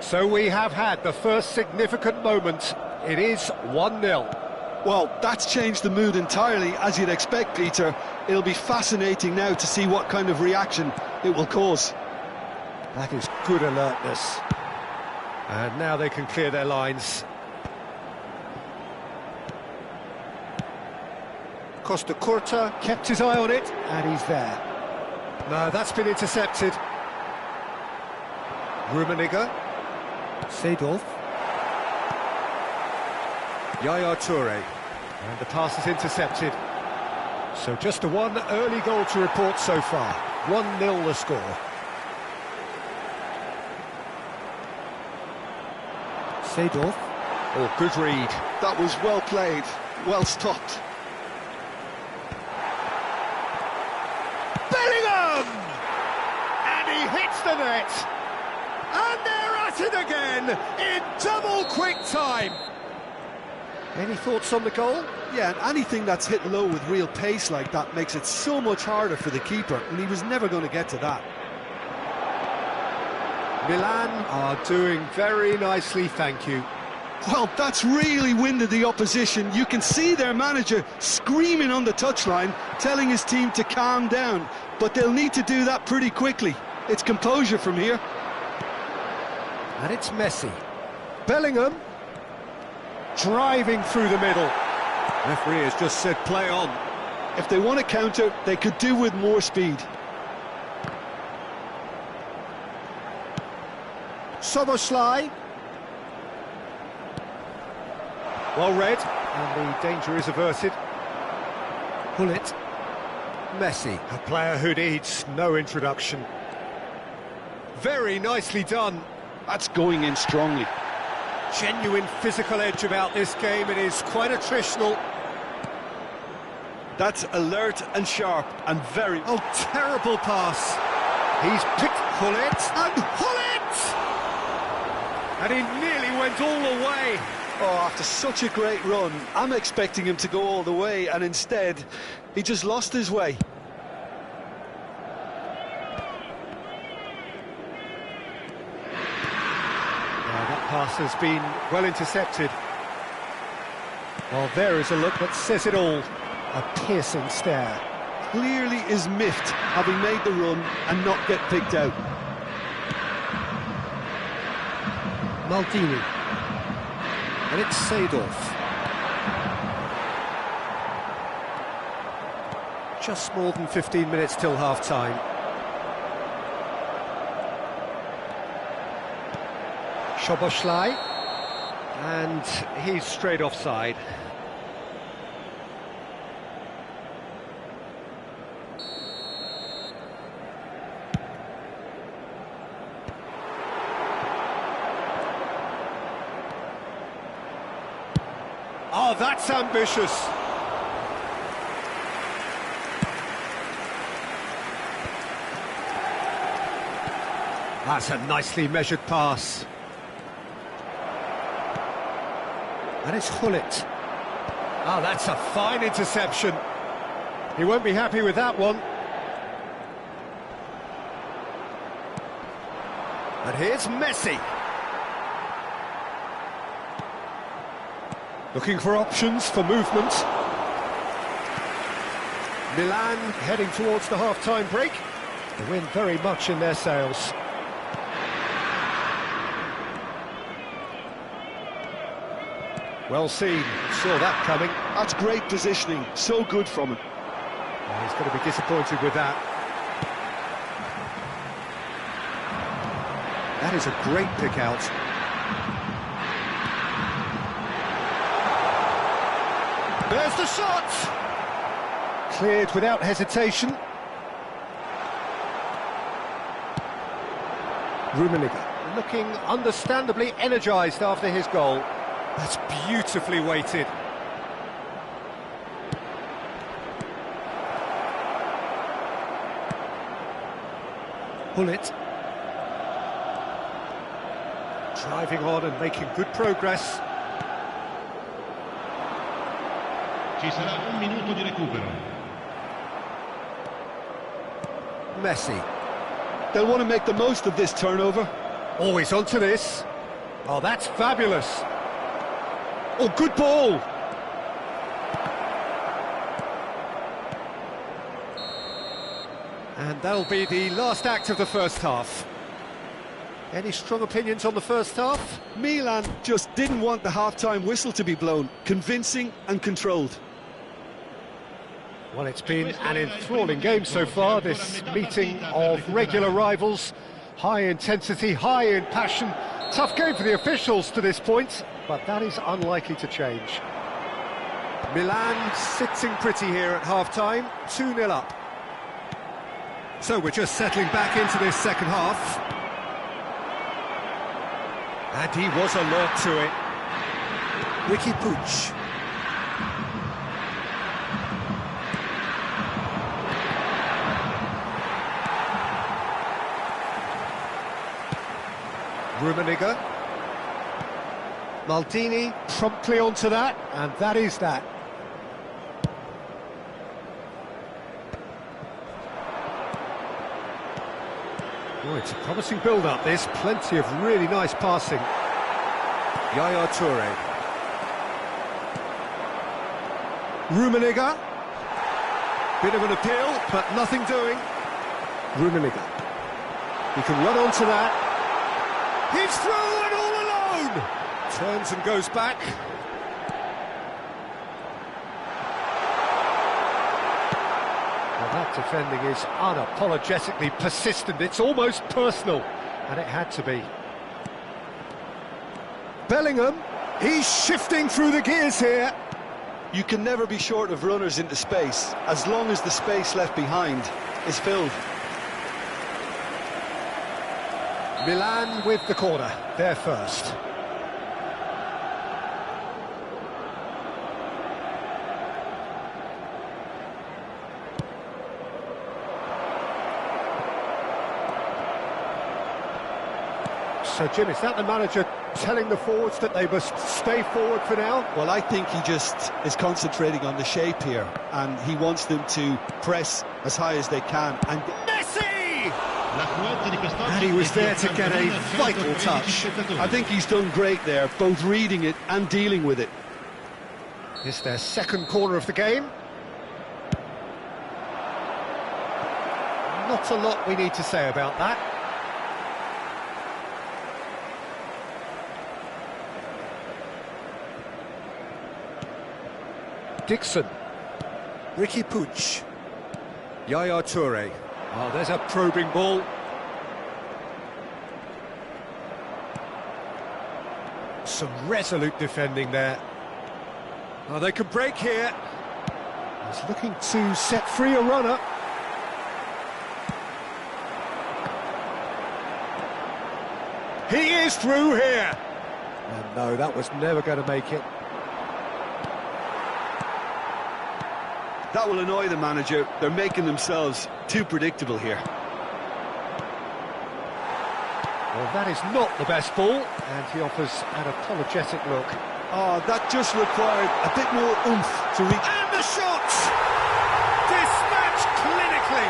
So we have had the first significant moment. It is 1-0. Well, that's changed the mood entirely, as you'd expect, Peter. It'll be fascinating now to see what kind of reaction it will cause. That is good alertness. And now they can clear their lines. Costa Curta kept his eye on it, and he's there. No, that's been intercepted. Rummenigge. Seedorf. Yaya Toure. And the pass is intercepted. So just a one early goal to report so far. 1-0 the score. Seedorf. Oh, good read. That was well played, well stopped. Bellingham! And he hits the net. And they're at it again in double quick time. Any thoughts on the goal? Yeah, and anything that's hit low with real pace like that makes it so much harder for the keeper, and he was never going to get to that. Milan are doing very nicely, thank you. Well, that's really winded the opposition. You can see their manager screaming on the touchline, telling his team to calm down, but they'll need to do that pretty quickly. It's composure from here. And it's Messi. Bellingham driving through the middle. Referee has just said play on. If they want to counter, they could do with more speed. Soboslai. Well read, and the danger is averted. Gullit. Messi, a player who needs no introduction. Very nicely done. That's going in strongly. Genuine physical edge about this game. It is quite attritional. That's alert and sharp and very... Oh, terrible pass. He's picked Gullit and Gullit! And he nearly went all the way. Oh, after such a great run, I'm expecting him to go all the way, and instead, he just lost his way. That pass has been well intercepted. Well, there is a look that says it all. A piercing stare. Clearly is miffed, having made the run and not get picked out. Maldini. And it's Seedorf. Just more than 15 minutes till half-time. Soboslai. And he's straight offside. Oh, that's ambitious. That's a nicely measured pass. And it's Gullit. Oh, that's a fine interception. He won't be happy with that one. And here's Messi. Looking for options for movement. Milan heading towards the half-time break. The wind very much in their sails. Well seen, saw that coming. That's great positioning, so good from him. Oh, he's going to be disappointed with that. That is a great pick out. There's the shot! Cleared without hesitation. Rummenigge looking understandably energised after his goal. That's beautifully weighted. Gullit. Driving on and making good progress. Ci sarà un minuto di recupero. Messi. They'll want to make the most of this turnover. Always onto this. Oh, that's fabulous. Oh, good ball. And that'll be the last act of the first half. Any strong opinions on the first half? Milan just didn't want the half-time whistle to be blown. Convincing and controlled. Well, it's been an enthralling game so far, this meeting of regular rivals. High intensity, high in passion. Tough game for the officials to this point, but that is unlikely to change. Milan sitting pretty here at half-time, 2-0 up. So we're just settling back into this second half. And he was alert to it. Ricky Puig. Rummenigge. Maldini promptly onto that, and that is that. Oh, it's a promising build-up, this. Plenty of really nice passing. Yaya Toure. Rummenigge. Bit of an appeal, but nothing doing. Rummenigge. He can run onto that. He's through and all alone! Turns and goes back. Well, that defending is unapologetically persistent. It's almost personal, and it had to be. Bellingham, he's shifting through the gears here. You can never be short of runners into space, as long as the space left behind is filled. Milan with the corner, there first. So, Jim, is that the manager telling the forwards that they must stay forward for now? Well, I think he just is concentrating on the shape here, and he wants them to press as high as they can. And Messi! And he was there to get a vital touch. I think he's done great there, both reading it and dealing with it. It's their second corner of the game. Not a lot we need to say about that. Dixon. Ricky Puig. Yaya Toure. Oh, there's a probing ball. Some resolute defending there. Oh, they can break here. He's looking to set free a runner. He is through here. And no, that was never going to make it. That will annoy the manager. They're making themselves too predictable here. Well, that is not the best ball, and he offers an apologetic look. Oh, that just required a bit more oomph to reach. And the shot! Dispatched clinically.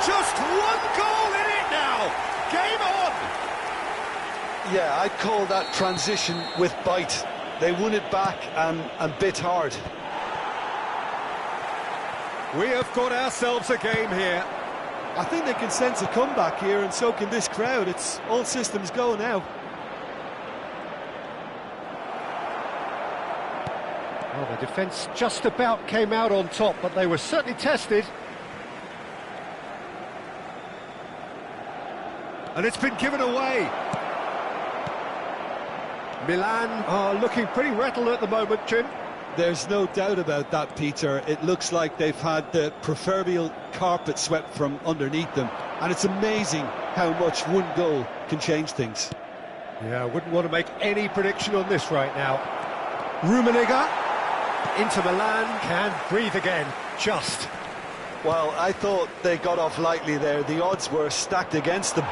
Just one goal in it now. Game on! Yeah, I'd call that transition with bite. They won it back and bit hard. We have got ourselves a game here. I think they can sense a comeback here, and so can this crowd. It's all systems go now. Well, the defence just about came out on top, but they were certainly tested. And it's been given away. Milan are looking pretty rattled at the moment, Jim. There's no doubt about that, Peter. It looks like they've had the proverbial carpet swept from underneath them. And it's amazing how much one goal can change things. Yeah, I wouldn't want to make any prediction on this right now. Rummenigge into Milan, can breathe again, just. Well, I thought they got off lightly there. The odds were stacked against them.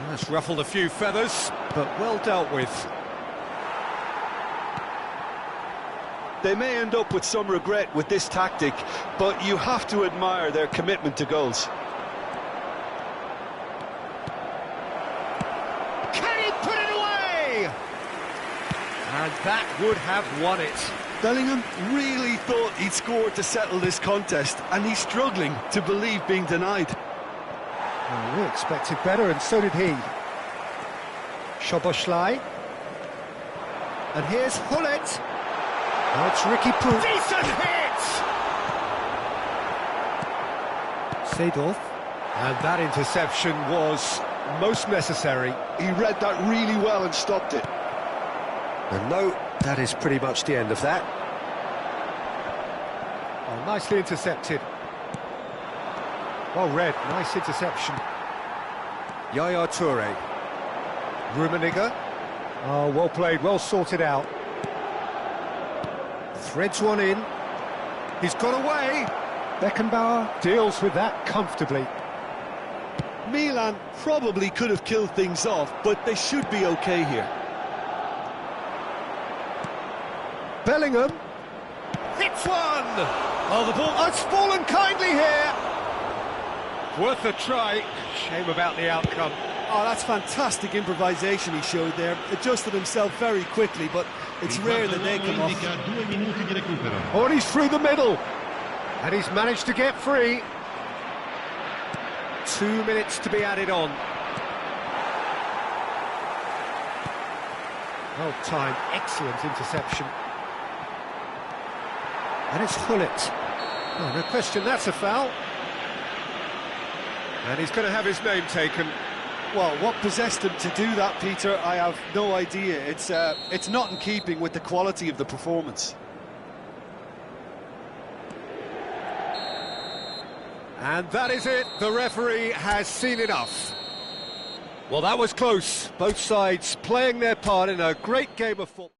That's ruffled a few feathers, but well dealt with. They may end up with some regret with this tactic, but you have to admire their commitment to goals. Can he put it away? And that would have won it. Bellingham really thought he'd scored to settle this contest, and he's struggling to believe being denied. Well, we expected better, and so did he. Szoboszlai. And here's Hullet. Now it's Ricky Poo. Decent hit! Seedorf. And that interception was most necessary. He read that really well and stopped it. And no, that is pretty much the end of that. Oh, nicely intercepted. Well read, nice interception. Yaya Toure. Rummenigge. Oh, well played, well sorted out. Threads one in. He's got away. Beckenbauer deals with that comfortably. Milan probably could have killed things off, but they should be okay here. Bellingham hits one. Oh, the ball has fallen kindly here. Worth a try. Shame about the outcome. Oh, that's fantastic improvisation he showed there. Adjusted himself very quickly, but it's rare that they come off. Oh, and he's through the middle. And he's managed to get free. 2 minutes to be added on. Well timed, excellent interception. And it's Hullet. Oh, no question, that's a foul. And he's going to have his name taken. Well, what possessed him to do that, Peter, I have no idea. It's not in keeping with the quality of the performance. And that is it. The referee has seen enough. Well, that was close. Both sides playing their part in a great game of football.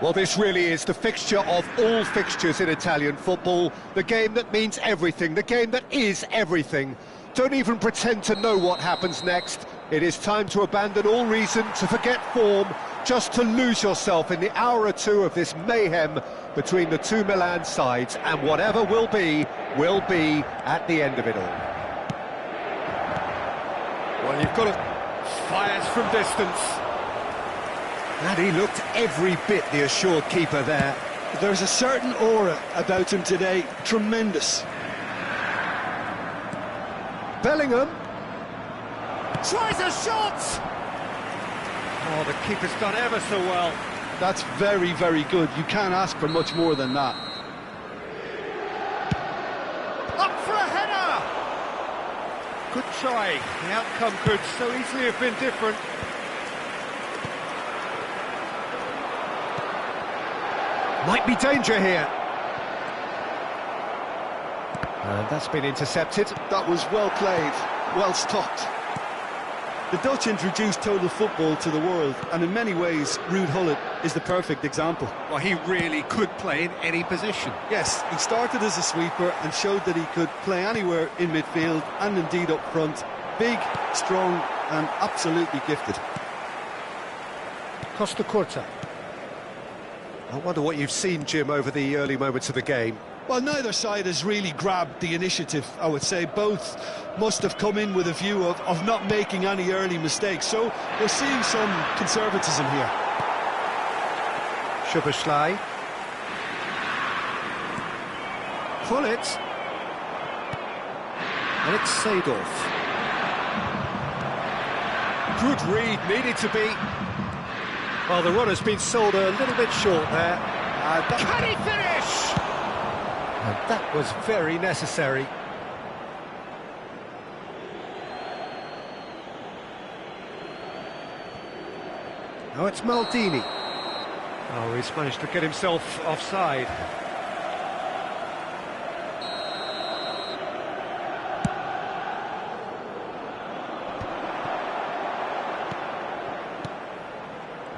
Well, this really is the fixture of all fixtures in Italian football. The game that means everything, the game that is everything. Don't even pretend to know what happens next. It is time to abandon all reason, to forget form, just to lose yourself in the hour or two of this mayhem between the two Milan sides, and whatever will be at the end of it all. Well, you've got to fire from distance. And he looked every bit the assured keeper there. There's a certain aura about him today, tremendous. Bellingham tries a shot! Oh, the keeper's done ever so well. That's very, very good. You can't ask for much more than that. Up for a header! Good try. The outcome could so easily have been different. Might be danger here. And that's been intercepted. That was well played, well stopped. The Dutch introduced total football to the world, and in many ways, Ruud Gullit is the perfect example. Well, he really could play in any position. Yes, he started as a sweeper and showed that he could play anywhere in midfield and indeed up front. Big, strong and absolutely gifted. Costa Curta. I wonder what you've seen, Jim, over the early moments of the game. Well, neither side has really grabbed the initiative, I would say. Both must have come in with a view of not making any early mistakes. So we're seeing some conservatism here. Szoboszlai. Pull it. And it's Seedorf. Good read, needed to be. Well, the runner's been sold a little bit short there. Can he finish? And that was very necessary. Now it's Maldini. Oh, he's managed to get himself offside.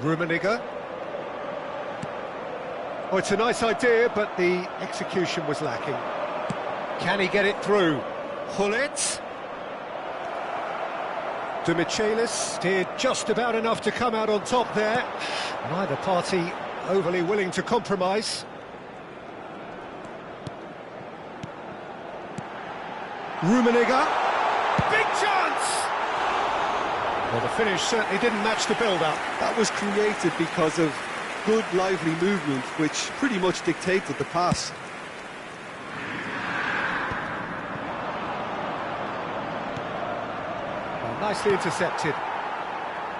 Rummenigge. Oh, it's a nice idea, but the execution was lacking. Can he get it through? Hullet. De Michelis did just about enough to come out on top there. Neither party overly willing to compromise. Rummenigge. Big chance! Well, the finish certainly didn't match the build-up. That was created because of good, lively movement, which pretty much dictated the pass. Well, nicely intercepted.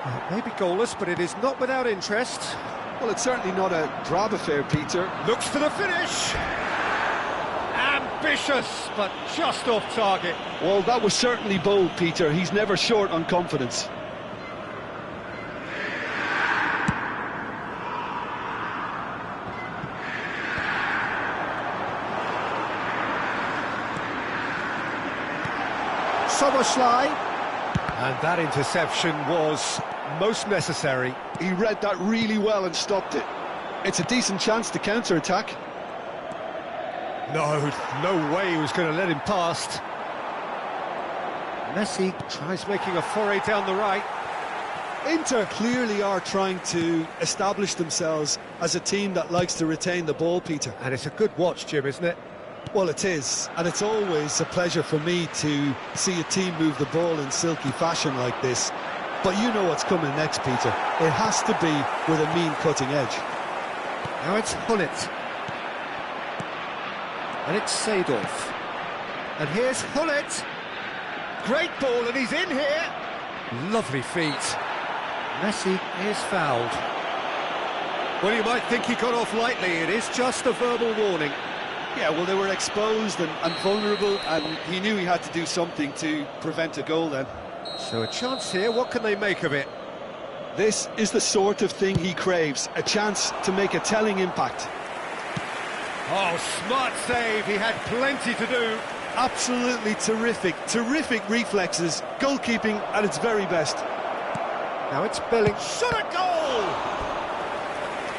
Well, maybe goalless, but it is not without interest. Well, it's certainly not a drab affair, Peter. Looks for the finish. Ambitious, but just off target. Well, that was certainly bold, Peter. He's never short on confidence. Szoboszlai. And that interception was most necessary. He read that really well and stopped it. It's a decent chance to counter-attack. No way he was going to let him past. Messi tries making a foray down the right. Inter clearly are trying to establish themselves as a team that likes to retain the ball, Peter. And it's a good watch, Jim, isn't it? Well, it is, and it's always a pleasure for me to see a team move the ball in silky fashion like this. But you know what's coming next, Peter. It has to be with a mean cutting edge. Now it's Hullet. And it's Seedorf. And here's Hullet. Great ball, and he's in here. Lovely feet. Messi is fouled. Well, you might think he got off lightly. It is just a verbal warning. Yeah, well, they were exposed and vulnerable, and he knew he had to do something to prevent a goal then. So a chance here, what can they make of it? This is the sort of thing he craves, a chance to make a telling impact. Oh, smart save, he had plenty to do. Absolutely terrific reflexes, goalkeeping at its very best. Now it's Belling. Shot a goal!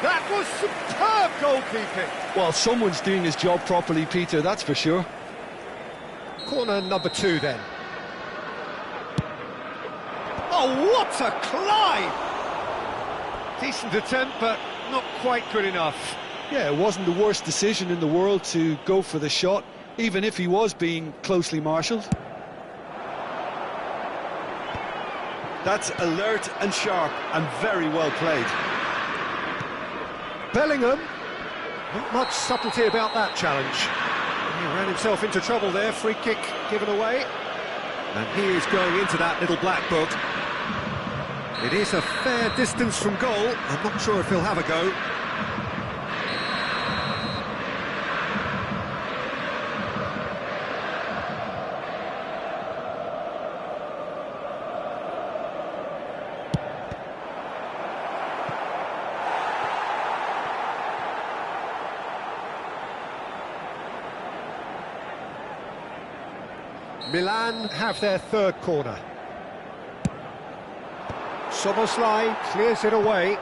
That was superb goalkeeping. Well, someone's doing his job properly, Peter, that's for sure. Corner number 2 then. Oh, what a climb! Decent attempt, but not quite good enough. Yeah, it wasn't the worst decision in the world to go for the shot, even if he was being closely marshalled. That's alert and sharp and very well played. Bellingham, not much subtlety about that challenge. He ran himself into trouble there, free kick given away. And he is going into that little black book. It is a fair distance from goal. I'm not sure if he'll have a go. Milan have their third corner. Szoboszlai clears it away.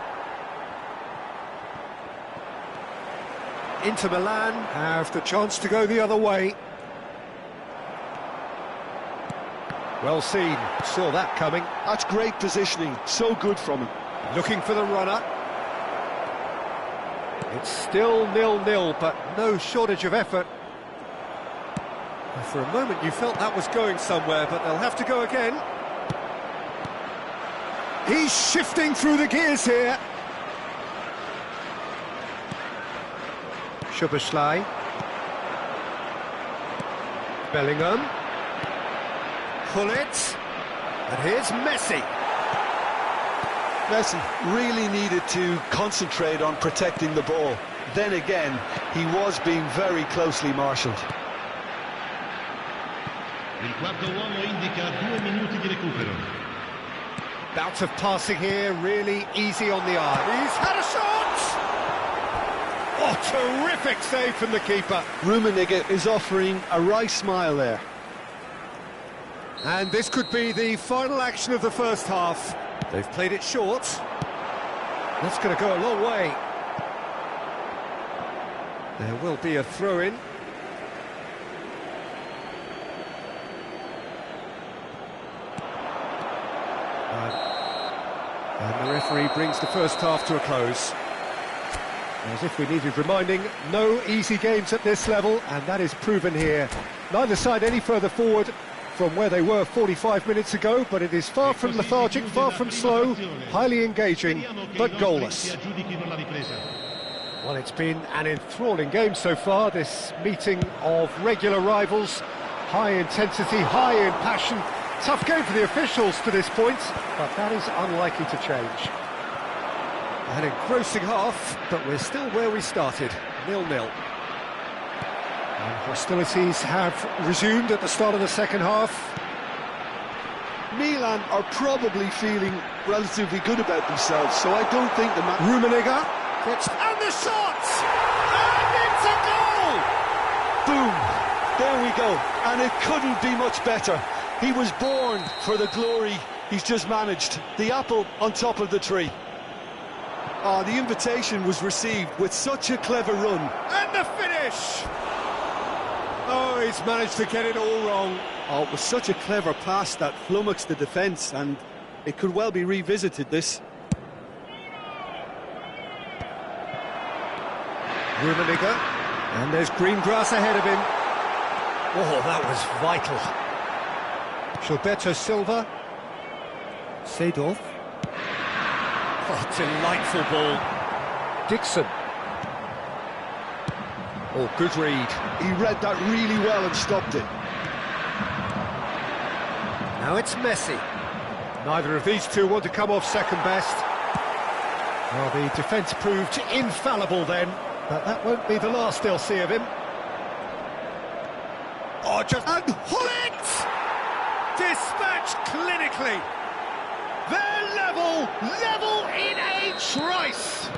Inter Milan have the chance to go the other way. Well seen, saw that coming. That's great positioning, so good from him. Looking for the runner. It's still 0-0, but no shortage of effort. For a moment you felt that was going somewhere, but they'll have to go again. He's shifting through the gears here. Szoboszlai. Bellingham. Gullit. And here's Messi. Messi really needed to concentrate on protecting the ball. Then again, he was being very closely marshalled. Il quarto uomo indica 2 minuti di recupero. Bout of passing here, really easy on the eye. He's had a shot! Oh, terrific save from the keeper. Rummenigge is offering a wry smile there. And this could be the final action of the first half. They've played it short. That's going to go a long way. There will be a throw-in. And the referee brings the first half to a close. As if we needed reminding, no easy games at this level, and that is proven here. Neither side any further forward from where they were 45 minutes ago, but it is far from lethargic, far from slow, highly engaging, but goalless. Well, it's been an enthralling game so far, this meeting of regular rivals. High intensity, high in passion. Tough game for the officials to this point, but that is unlikely to change. An engrossing half, but we're still where we started, 0-0. And hostilities have resumed at the start of the second half. Milan are probably feeling relatively good about themselves, so I don't think the man... Rummenigge gets... And the shot! And it's a goal! Boom! There we go, and it couldn't be much better. He was born for the glory he's just managed. The apple on top of the tree. Oh, the invitation was received with such a clever run. And the finish! Oh, he's managed to get it all wrong. Oh, it was such a clever pass that flummoxed the defence, and it could well be revisited, this. Rummenigge, and there's green grass ahead of him. Oh, that was vital. Gilberto Silva. Seedorf. Oh, delightful ball. Dixon. Oh, good read. He read that really well and stopped it. Now it's Messi. Neither of these two want to come off second best. Well, the defence proved infallible then, but that won't be the last they'll see of him. Oh, just... And Gullit! Dispatched clinically. They're level in a trice.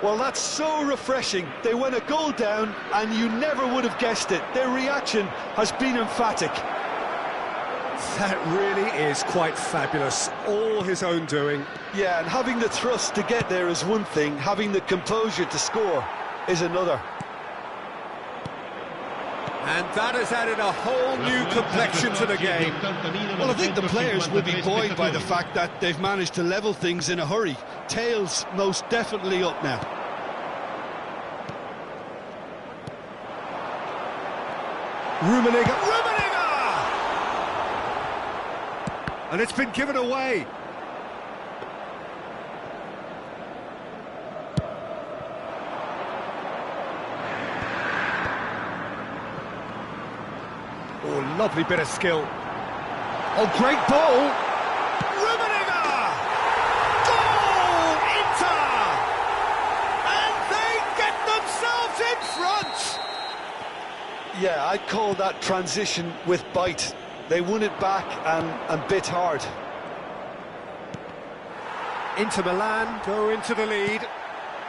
Well, that's so refreshing. They went a goal down, and you never would have guessed it. Their reaction has been emphatic. That really is quite fabulous. All his own doing. Yeah, and having the thrust to get there is one thing. Having the composure to score is another. And that has added a whole new complexion to the game. Well, I think the players will be buoyed by the fact that they've managed to level things in a hurry. Tails most definitely up now. Rummenigge! And it's been given away. Oh, lovely bit of skill. Oh, great ball. Rummenigge! Goal! Inter! And they get themselves in front! Yeah, I'd call that transition with bite. They won it back and bit hard. Inter Milan go into the lead.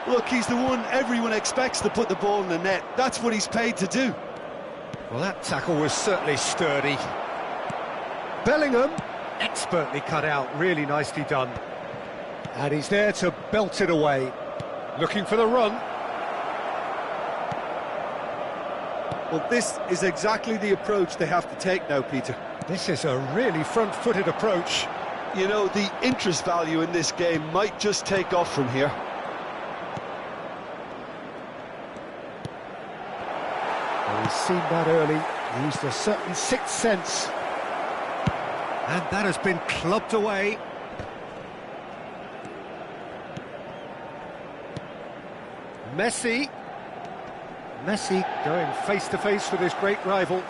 Look, he's the one everyone expects to put the ball in the net. That's what he's paid to do. Well, that tackle was certainly sturdy. Bellingham, expertly cut out, really nicely done. And he's there to belt it away. Looking for the run. Well, this is exactly the approach they have to take now, Peter. This is a really front-footed approach. You know, the interest value in this game might just take off from here. He's seen that early, used a certain sixth sense. And that has been clubbed away. Messi going face-to-face with his great rival.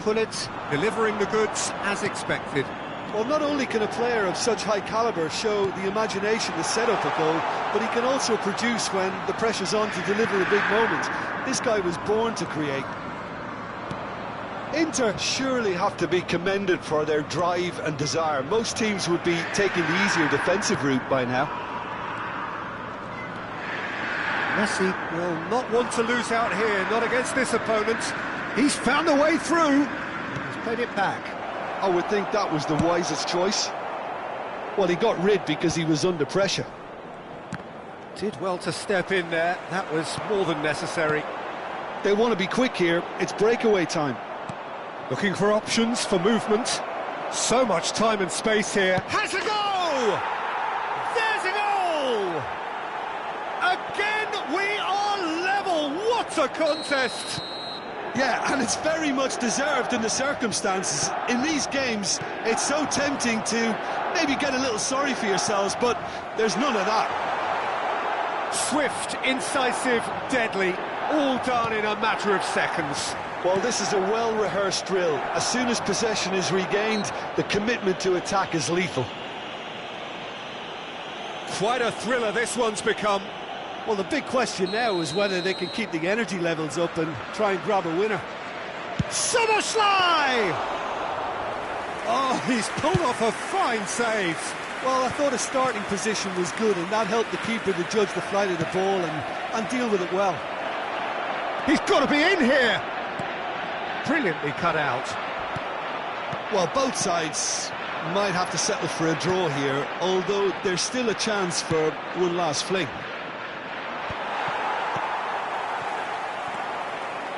Pullet delivering the goods as expected. Well, not only can a player of such high calibre show the imagination to set up a goal, but he can also produce when the pressure's on to deliver a big moment. This guy was born to create. Inter surely have to be commended for their drive and desire. Most teams would be taking the easier defensive route by now. Messi will not want to lose out here, not against this opponent. He's found a way through. He's played it back. I would think that was the wisest choice. Well, he got rid because he was under pressure. Did well to step in there. That was more than necessary. They want to be quick here. It's breakaway time. Looking for options for movement. So much time and space here. Has a goal! There's a goal! Again, we are level. What a contest! Yeah, and it's very much deserved in the circumstances. In these games, it's so tempting to maybe get a little sorry for yourselves, but there's none of that. Swift, incisive, deadly, all done in a matter of seconds. Well, this is a well-rehearsed drill. As soon as possession is regained, the commitment to attack is lethal. Quite a thriller this one's become. Well, the big question now is whether they can keep the energy levels up and try and grab a winner. Szoboszlai! Oh, he's pulled off a fine save. Well, I thought his starting position was good, and that helped the keeper to judge the flight of the ball and deal with it well. He's got to be in here! Brilliantly cut out. Well, both sides might have to settle for a draw here, although there's still a chance for one last fling.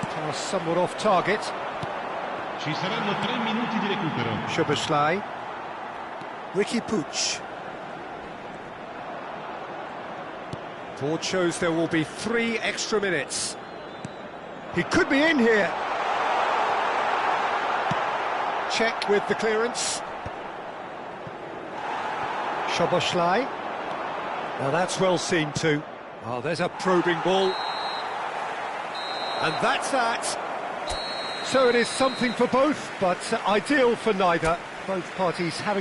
Pass somewhat off target. Ci saranno 3 minuti di recupero. Szoboszlai. Ricky Puig. Board shows there will be 3 extra minutes. He could be in here. Check with the clearance. Szoboszlai. Now that's well seen too. Oh, there's a probing ball. And that's that. So it is something for both, but ideal for neither. Both parties having